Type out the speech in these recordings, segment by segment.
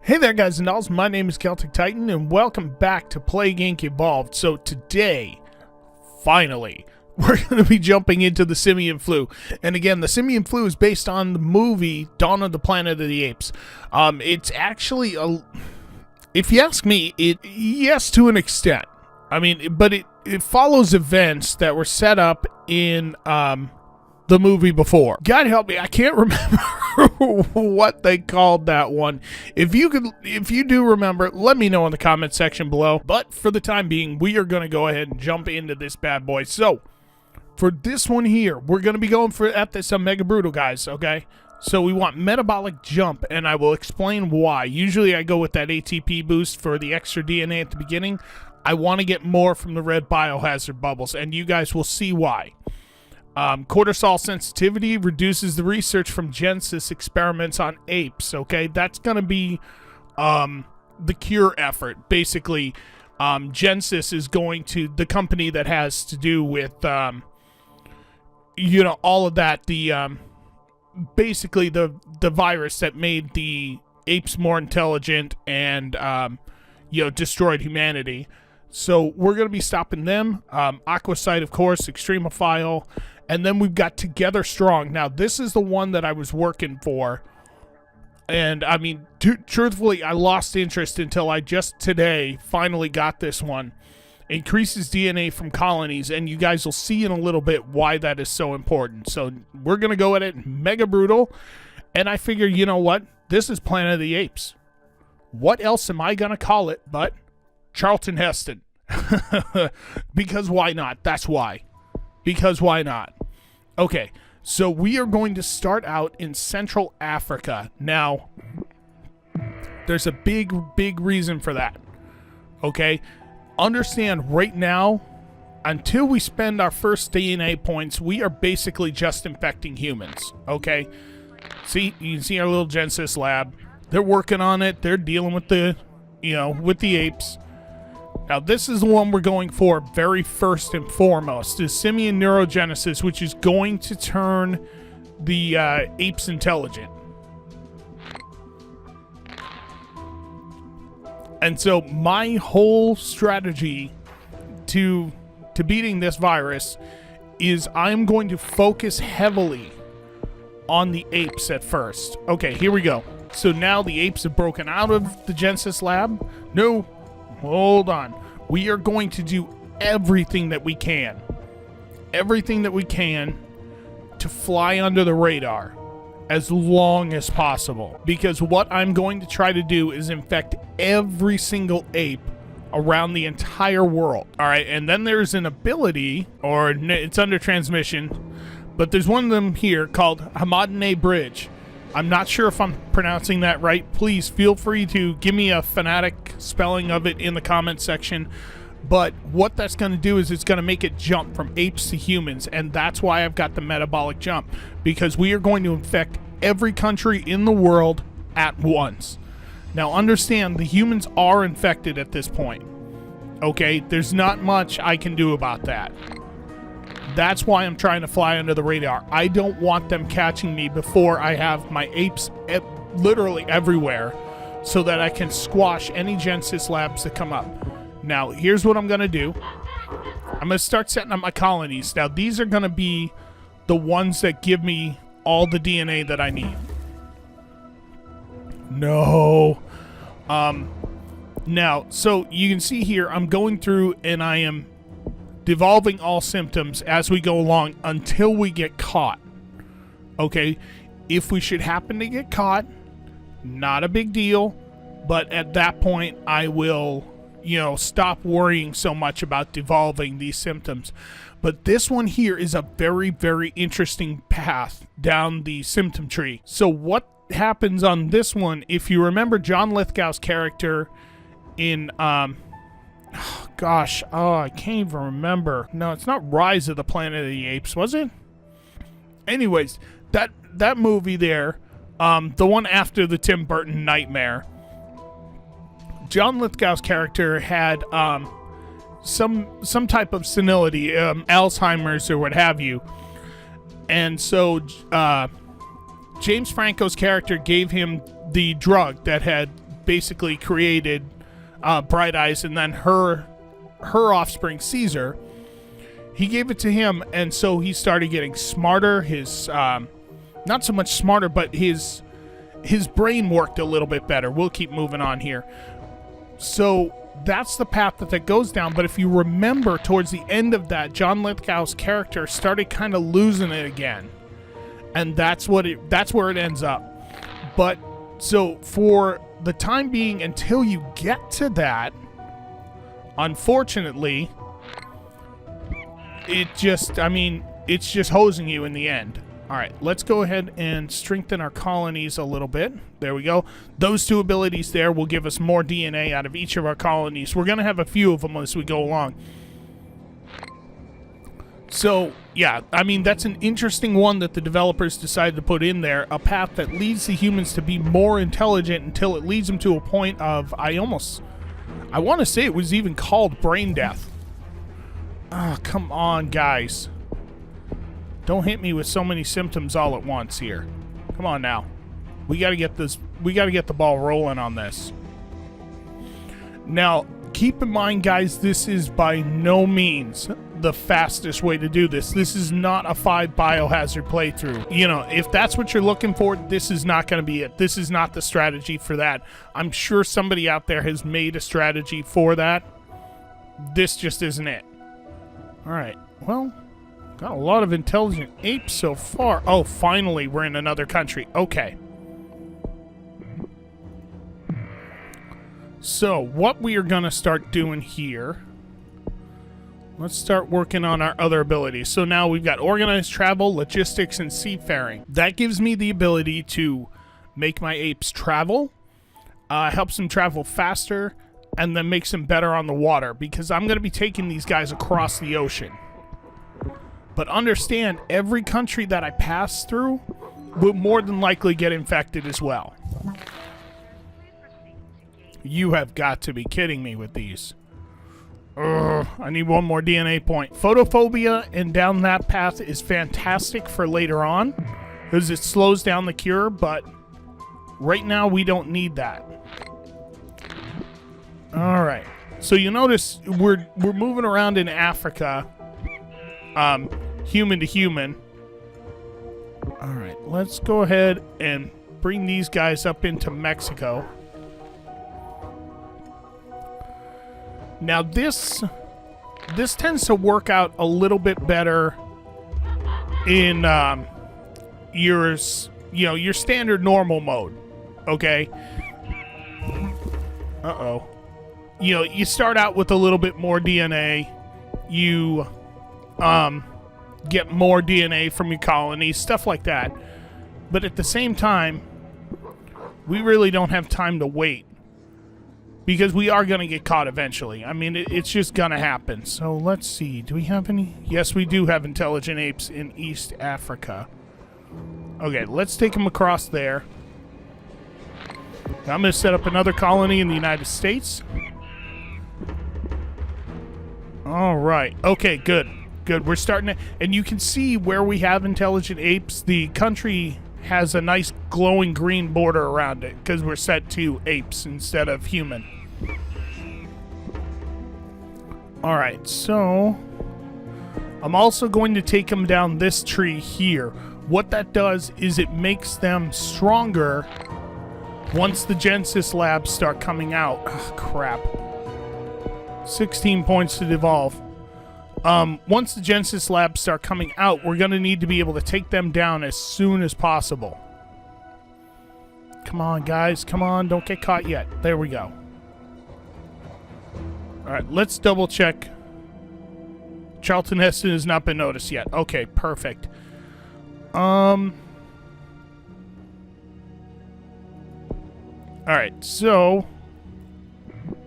Hey there guys and dolls, my name is Celtic Titan and welcome back to Plague Inc. Evolved. So today, finally, we're going to be jumping into the Simian flu. And again, the Simian flu is based on the movie Dawn of the Planet of the Apes. It's actually, if you ask me, yes to an extent. I mean, but it follows events that were set up in the movie before. God help me, I can't remember what they called that one. If you do remember, let me know in the comment section below. But for the time being, we are going to go ahead and jump into this bad boy. So for this one here, we're going to be going at this Mega Brutal, guys, okay? So we want Metabolic Jump, and I will explain why. Usually I go with that ATP boost for the extra DNA at the beginning. I want to get more from the red biohazard bubbles, and you guys will see why. Cortisol sensitivity reduces the research from Genesis experiments on apes, okay? That's going to be the cure effort. Basically, Genesis is going to, the company that has to do with, you know, all of that, basically the virus that made the apes more intelligent and, you know, destroyed humanity. So we're going to be stopping them. Aquasite, of course, Extremophile. And then we've got Together Strong. Now, this is the one that I was working for. And, I mean, truthfully, I lost interest until I just today finally got this one. Increases DNA from colonies, and you guys will see in a little bit why that is so important. So we're going to go at it Mega Brutal. And I figure, you know what? This is Planet of the Apes. What else am I going to call it but Charlton Heston? Because why not? That's why. Because why not? Okay, so we are going to start out in Central Africa. Now, there's a big reason for that. Okay? Understand right now, until we spend our first DNA points, we are basically just infecting humans. Okay? See, you can see our little Genesis lab. They're working on it. They're dealing with the, you know, with the apes. Now, this is the one we're going for very first and foremost, is Simian neurogenesis, which is going to turn the apes intelligent. And so my whole strategy to beating this virus is I'm going to focus heavily on the apes at first. Okay, here we go. So now the apes have broken out of the Genesis lab. No. Hold on. We are going to do everything that we can. Everything that we can to fly under the radar as long as possible. Because what I'm going to try to do is infect every single ape around the entire world. Alright, and then there's an ability, or it's under transmission, but there's one of them here called Hamadane Bridge. I'm not sure if I'm pronouncing that right. Please feel free to give me a phonetic spelling of it in the comment section. But what that's going to do is it's going to make it jump from apes to humans. And that's why I've got the metabolic jump. Because we are going to infect every country in the world at once. Now understand, the humans are infected at this point. Okay? There's not much I can do about that. That's why I'm trying to fly under the radar. I don't want them catching me before I have my apes literally everywhere so that I can squash any Genesis labs that come up. Now, here's what I'm going to do. I'm going to start setting up my colonies. Now, these are going to be the ones that give me all the DNA that I need. No. Now, so you can see here, I'm going through and I am devolving all symptoms as we go along until we get caught. Okay, if we should happen to get caught, not a big deal, but at that point I will, you know, stop worrying so much about devolving these symptoms. But this one here is a very interesting path down the symptom tree. So what happens on this one, if you remember John Lithgow's character in gosh, I can't even remember. No, it's not Rise of the Planet of the Apes, was it? Anyways, that movie there, the one after the Tim Burton Nightmare, John Lithgow's character had some type of senility, Alzheimer's or what have you. And so James Franco's character gave him the drug that had basically created Bright Eyes, and then her offspring, Caesar, he gave it to him, and so he started getting smarter. His not so much smarter, but his brain worked a little bit better. We'll keep moving on here. So that's the path that goes down. But if you remember, towards the end of that, John Lithgow's character started kind of losing it again, and that's where it ends up. But so for the time being, until you get to that, unfortunately, it's just hosing you in the end. All right, let's go ahead and strengthen our colonies a little bit. There we go. Those two abilities there will give us more DNA out of each of our colonies. We're going to have a few of them as we go along. So, yeah, I mean, that's an interesting one that the developers decided to put in there. A path that leads the humans to be more intelligent until it leads them to a point of, I want to say it was even called brain death. Ah, come on, guys. Don't hit me with so many symptoms all at once here. Come on now. We got to get the ball rolling on this. Now, keep in mind, guys, this is by no means the fastest way to do this. This is not a 5 biohazard playthrough. You know, if that's what you're looking for, this is not going to be it. This is not the strategy for that. I'm sure somebody out there has made a strategy for that. This just isn't it. All right. Well, got a lot of intelligent apes so far. Oh, finally, we're in another country. Okay. So, what we are going to start doing here, let's start working on our other abilities. So now we've got organized travel, logistics, and seafaring. That gives me the ability to make my apes travel, helps them travel faster, and then makes them better on the water, because I'm going to be taking these guys across the ocean. But understand, every country that I pass through will more than likely get infected as well. You have got to be kidding me with these. Ugh, I need one more DNA point. Photophobia and down that path is fantastic for later on, because it slows down the cure, but right now we don't need that. Alright, so you notice we're moving around in Africa, human to human. Alright, let's go ahead and bring these guys up into Mexico. Now this tends to work out a little bit better in your standard normal mode. Okay. Uh-oh. You know, you start out with a little bit more DNA. You get more DNA from your colonies, stuff like that. But at the same time, we really don't have time to wait, because we are going to get caught eventually. I mean, it's just going to happen. So let's see. Do we have any? Yes, we do have intelligent apes in East Africa. Okay, let's take them across there. I'm going to set up another colony in the United States. All right. Okay, good. Good. We're starting to... And you can see where we have intelligent apes. The country has a nice glowing green border around it because we're set to apes instead of human. All right, so I'm also going to take them down this tree here. What that does is it makes them stronger once the Genesis labs start coming out. Oh, crap. 16 points to devolve. Once the Genesis labs start coming out, we're going to need to be able to take them down as soon as possible. Come on, guys. Come on. Don't get caught yet. There we go. All right, let's double check. Charlton Heston has not been noticed yet. Okay, perfect. All right, so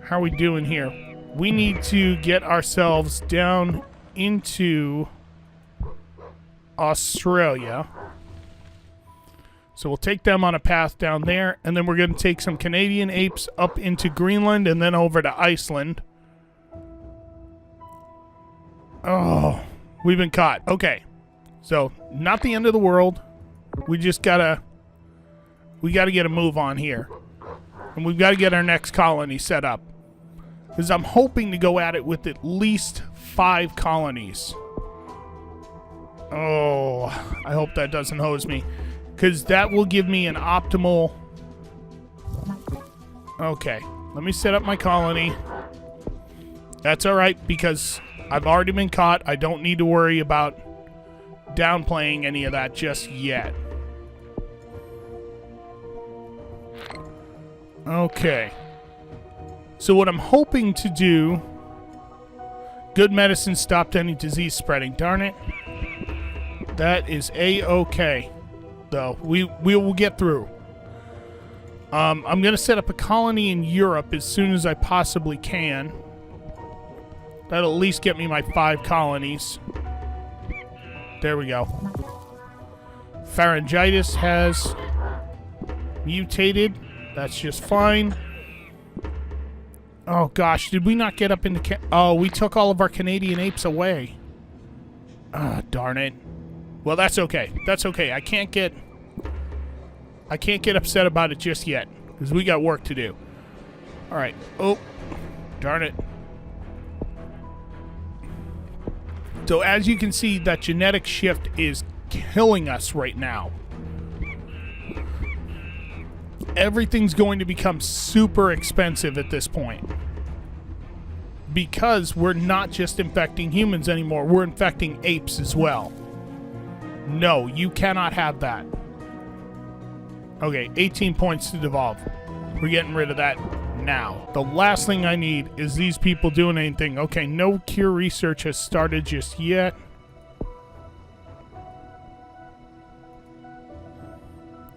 how are we doing here? We need to get ourselves down into Australia. So we'll take them on a path down there, and then we're going to take some Canadian apes up into Greenland and then over to Iceland. Oh, we've been caught. Okay. So, not the end of the world. We just gotta... We gotta get a move on here. And we've got to get our next colony set up. Because I'm hoping to go at it with at least 5 colonies. Oh, I hope that doesn't hose me. Because that will give me an optimal... Okay, let me set up my colony. That's alright, because I've already been caught. I don't need to worry about downplaying any of that just yet. Okay. So what I'm hoping to do... Good medicine stopped any disease spreading. Darn it. That is A-okay. Though. We will get through. I'm going to set up a colony in Europe as soon as I possibly can. That'll at least get me my 5 colonies. There we go. Pharyngitis has mutated. That's just fine. Oh gosh, did we not get up into... Oh, we took all of our Canadian apes away. Ah, darn it. Well, that's okay. That's okay. I can't get upset about it just yet, because we got work to do. Alright. Oh, darn it. So as you can see, that genetic shift is killing us right now. Everything's going to become super expensive at this point. Because we're not just infecting humans anymore, we're infecting apes as well. No, you cannot have that. Okay, 18 points to devolve. We're getting rid of that now. The last thing I need is these people doing anything. Okay, no cure research has started just yet.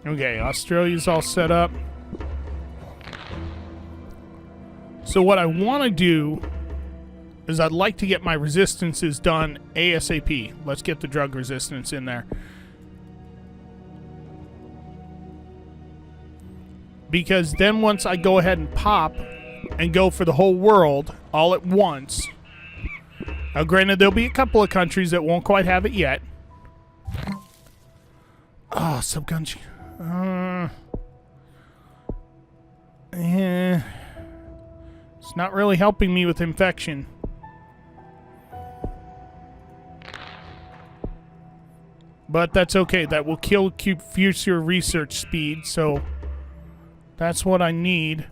Okay, Australia's all set up. So what I want to do is I'd like to get my resistances done ASAP. Let's get the drug resistance in there. Because then once I go ahead and pop and go for the whole world all at once. Now granted, there'll be a couple of countries that won't quite have it yet. Oh, subcountry. It's not really helping me with infection. But that's okay. That will kill future research speed, so that's what I need.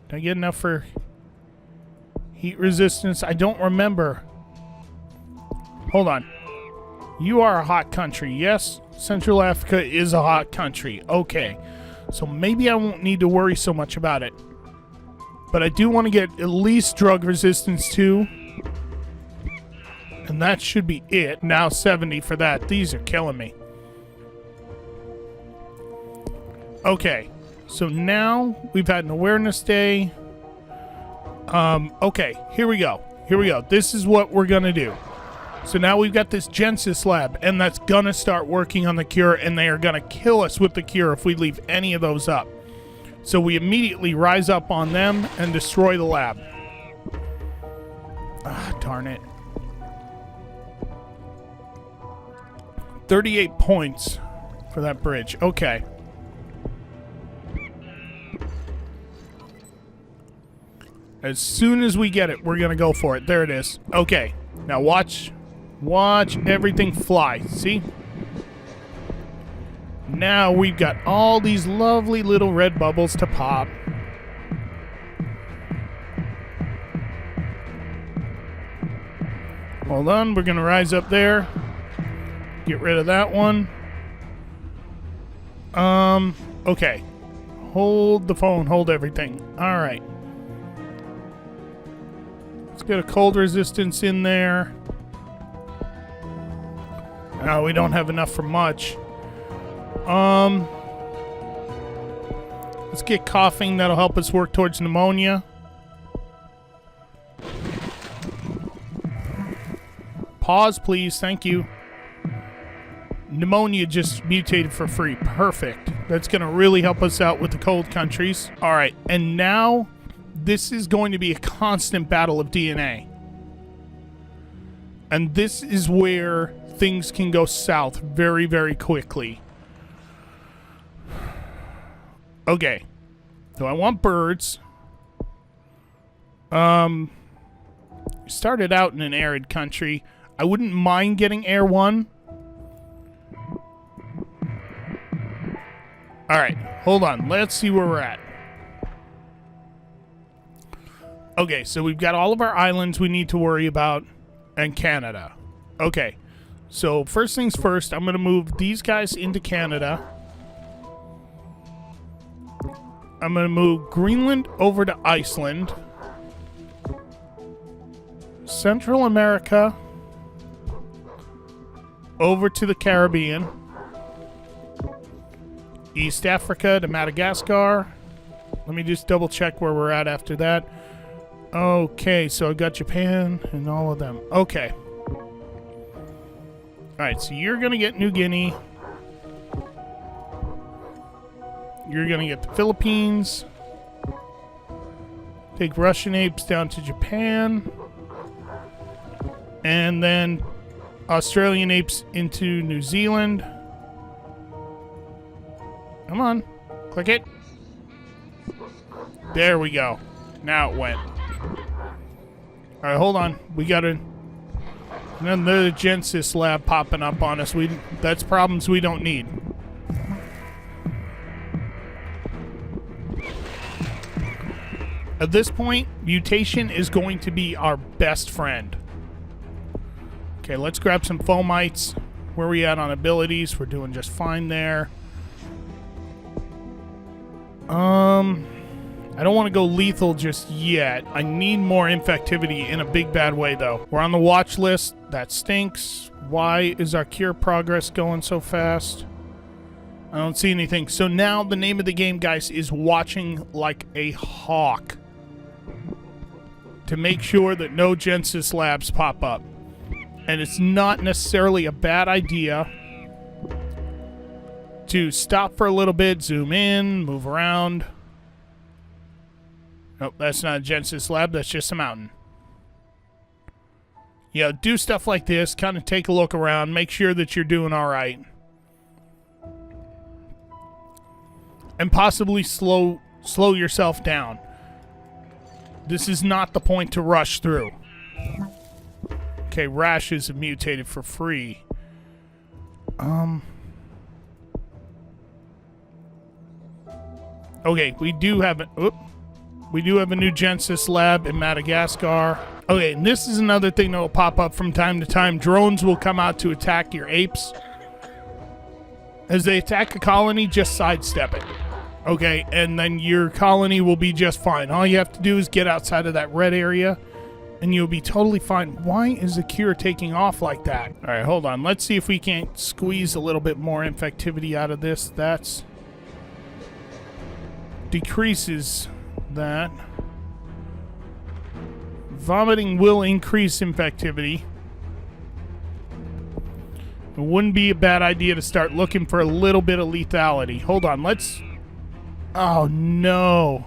Did I get enough for heat resistance? I don't remember. Hold on. You are a hot country, yes? Central Africa is a hot country. Okay. So maybe I won't need to worry so much about it. But I do want to get at least drug resistance too. And that should be it. Now 70 for that. These are killing me. Okay. So now we've had an awareness day. Okay. Here we go. Here we go. This is what we're going to do. So now we've got this Genesis lab, and that's going to start working on the cure, and they are going to kill us with the cure if we leave any of those up. So we immediately rise up on them and destroy the lab. Ah, darn it. 38 points for that bridge. Okay. As soon as we get it, we're going to go for it. There it is. Okay. Now watch everything fly. See? Now we've got all these lovely little red bubbles to pop. Hold on, we're going to rise up there. Get rid of that one. Okay. Hold the phone, hold everything. All right. Let's get a cold resistance in there. No, we don't have enough for much. Let's get coughing. That'll help us work towards pneumonia. Pause, please. Thank you. Pneumonia just mutated for free. Perfect. That's going to really help us out with the cold countries. All right. And now this is going to be a constant battle of DNA. And this is where things can go south very, very quickly. Okay. So I want birds. Started out in an arid country. I wouldn't mind getting Air 1. Alright, hold on. Let's see where we're at. Okay, so we've got all of our islands we need to worry about, and Canada. Okay, so first things first, I'm going to move these guys into Canada. I'm going to move Greenland over to Iceland. Central America over to the Caribbean. East Africa to Madagascar. Let me just double check where we're at after that. Okay, so I got Japan and all of them. Okay. Alright, so you're going to get New Guinea. You're going to get the Philippines. Take Russian apes down to Japan. And then Australian apes into New Zealand. Come on. Click it. There we go. Now it went. Alright, hold on. We got another Genesis lab popping up on us. That's problems we don't need. At this point, mutation is going to be our best friend. Okay, let's grab some fomites. Where are we at on abilities? We're doing just fine there. I don't want to go lethal just yet. I need more infectivity in a big bad way, though. We're on the watch list. That stinks. Why is our cure progress going so fast? I don't see anything. So now the name of the game, guys, is watching like a hawk to make sure that no Genesis labs pop up. And it's not necessarily a bad idea to stop for a little bit, zoom in, move around. Nope, that's not a Genesis lab, that's just a mountain. You know, do stuff like this, kind of take a look around, make sure that you're doing alright. And possibly slow yourself down. This is not the point to rush through. Okay, rashes have mutated for free. Okay, we do have a new Genesis lab in Madagascar. Okay, and this is another thing that will pop up from time to time. Drones will come out to attack your apes. As they attack a colony, just sidestep it. Okay, and then your colony will be just fine. All you have to do is get outside of that red area, and you'll be totally fine. Why is the cure taking off like that? All right, hold on. Let's see if we can't squeeze a little bit more infectivity out of this. That's decreases that. Vomiting will increase infectivity. It wouldn't be a bad idea to start looking for a little bit of lethality. Hold on, let's... Oh, no.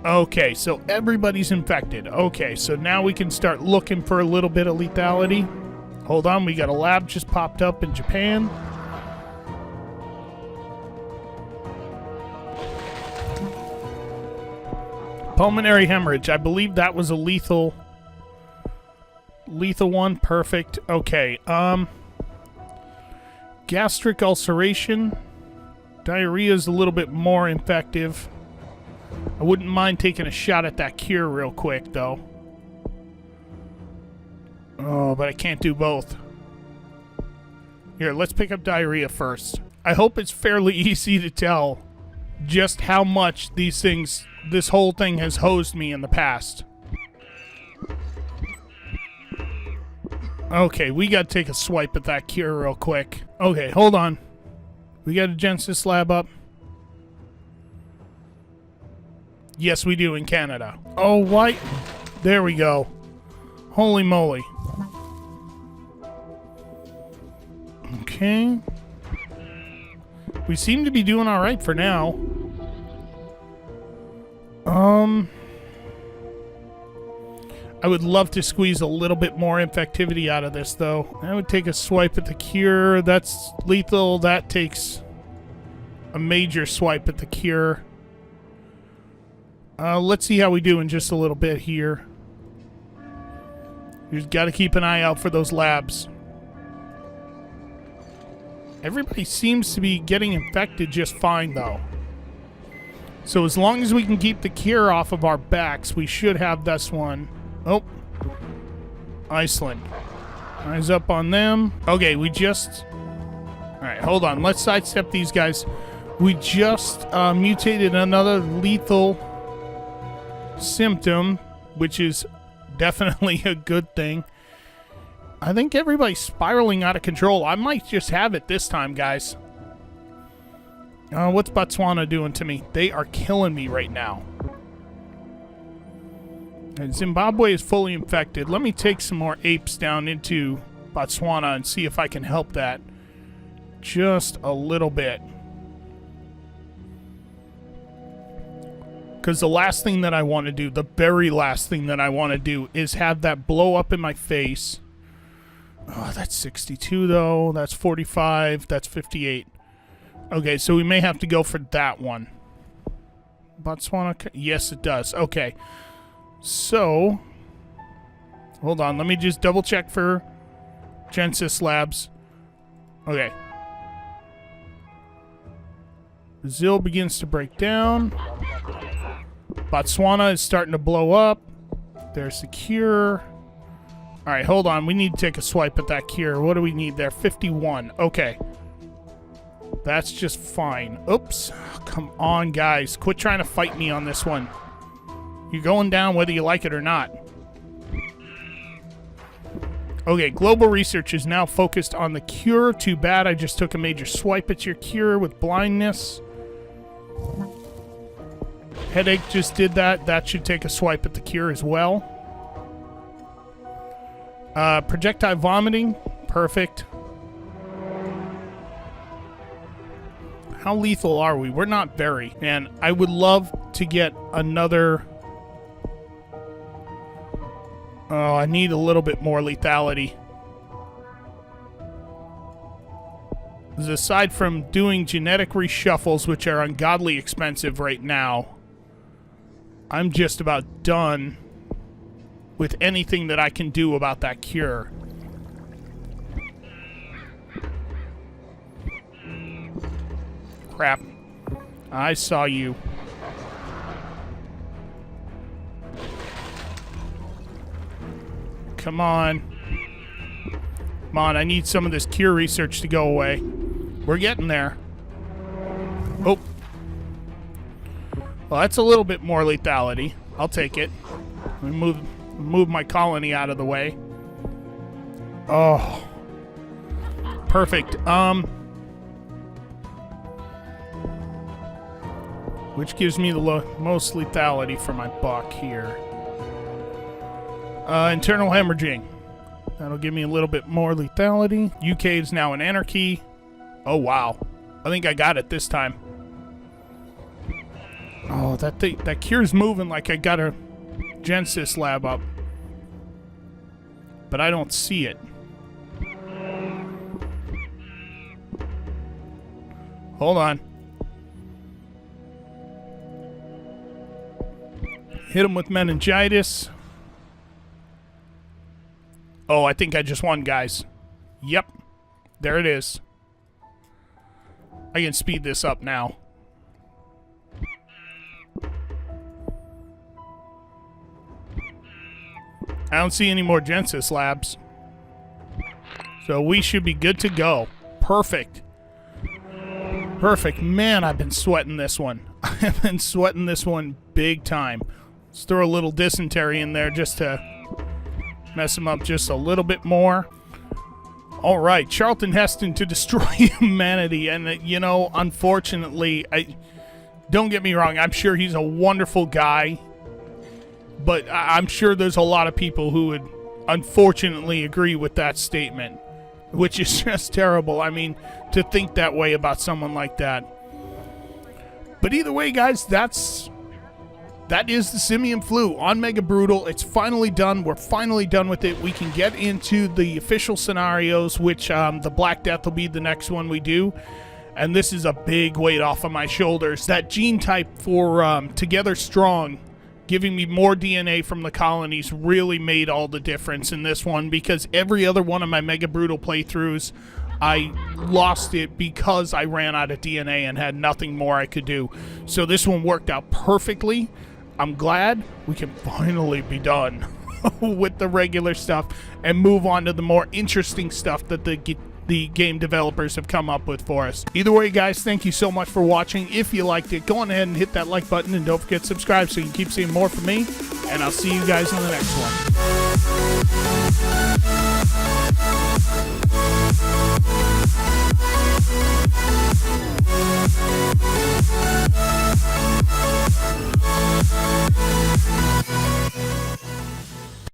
Okay, so everybody's infected. Okay, so now we can start looking for a little bit of lethality. Hold on, we got a lab just popped up in Japan. Pulmonary hemorrhage. I believe that was a lethal one. Perfect. Okay. Gastric ulceration. Diarrhea is a little bit more effective. I wouldn't mind taking a shot at that cure real quick, though. Oh, but I can't do both. Here, let's pick up diarrhea first. I hope it's fairly easy to tell just how much this whole thing has hosed me in the past. Okay, we gotta take a swipe at that cure real quick. Okay, hold on. We got a Genesis lab up. Yes, we do in Canada. Oh, what? There we go. Holy moly. Okay. We seem to be doing alright for now. I would love to squeeze a little bit more infectivity out of this, though. I would take a swipe at the cure. That's lethal. That takes a major swipe at the cure. Let's see how we do in just a little bit here. You've got to keep an eye out for those labs. Everybody seems to be getting infected just fine, though. So as long as we can keep the cure off of our backs, we should have this one. Oh. Iceland. Eyes up on them. Okay, we just... Alright, hold on. Let's sidestep these guys. We just mutated another lethal symptom, which is definitely a good thing. I think everybody's spiraling out of control. I might just have it this time, guys. What's Botswana doing to me? They are killing me right now. And Zimbabwe is fully infected. Let me take some more apes down into Botswana and see if I can help that just a little bit. Because the last thing that I want to do, the very last thing that I want to do, is have that blow up in my face. Oh, that's 62, though. That's 45. That's 58. Okay, so we may have to go for that one. Botswana? Yes, it does. Okay. So, hold on. Let me just double check for Genesis Labs. Okay. Brazil begins to break down. Botswana is starting to blow up. There's the cure. Alright, hold on. We need to take a swipe at that cure. What do we need there? 51. Okay. That's just fine. Oops. Come on, guys. Quit trying to fight me on this one. You're going down whether you like it or not. Okay, global research is now focused on the cure. Too bad I just took a major swipe at your cure with blindness. Headache just did that. That should take a swipe at the cure as well. Projectile vomiting. Perfect. How lethal are we? We're not very. And I would love to get another... Oh, I need a little bit more lethality. Because aside from doing genetic reshuffles, which are ungodly expensive right now, I'm just about done with anything that I can do about that cure. Crap. I saw you. Come on. Come on, I need some of this cure research to go away. We're getting there. Oh. Well, that's a little bit more lethality. I'll take it. Let me move my colony out of the way. Oh. Perfect. Which gives me the most lethality for my buck here. Internal hemorrhaging. That'll give me a little bit more lethality. UK is now in anarchy. Oh, wow. I think I got it this time. Oh, that cure's moving like I got a Genesis lab up. But I don't see it. Hold on. Hit him with meningitis. Oh, I think I just won, guys. Yep. There it is. I can speed this up now. I don't see any more Genesis labs. So we should be good to go. Perfect. Perfect. Man, I've been sweating this one. I've been sweating this one big time. Let's throw a little dysentery in there just to mess him up just a little bit more. All right, Charlton Heston to destroy humanity. And, you know, unfortunately, don't get me wrong, I'm sure he's a wonderful guy. But I'm sure there's a lot of people who would unfortunately agree with that statement, which is just terrible. I mean, to think that way about someone like that. But either way, guys, that is the Simian flu on Mega Brutal. It's finally done. We're finally done with it. We can get into the official scenarios, which the Black Death will be the next one we do. and this is a big weight off of my shoulders. That gene type for Together Strong, giving me more DNA from the colonies, really made all the difference in this one, because every other one of my Mega Brutal playthroughs, I lost it because I ran out of DNA and had nothing more I could do. So this one worked out perfectly. I'm glad we can finally be done with the regular stuff and move on to the more interesting stuff that the game developers have come up with for us. Either way, guys, thank you so much for watching. If you liked it, go on ahead and hit that like button, and don't forget to subscribe so you can keep seeing more from me, and I'll see you guys in the next one.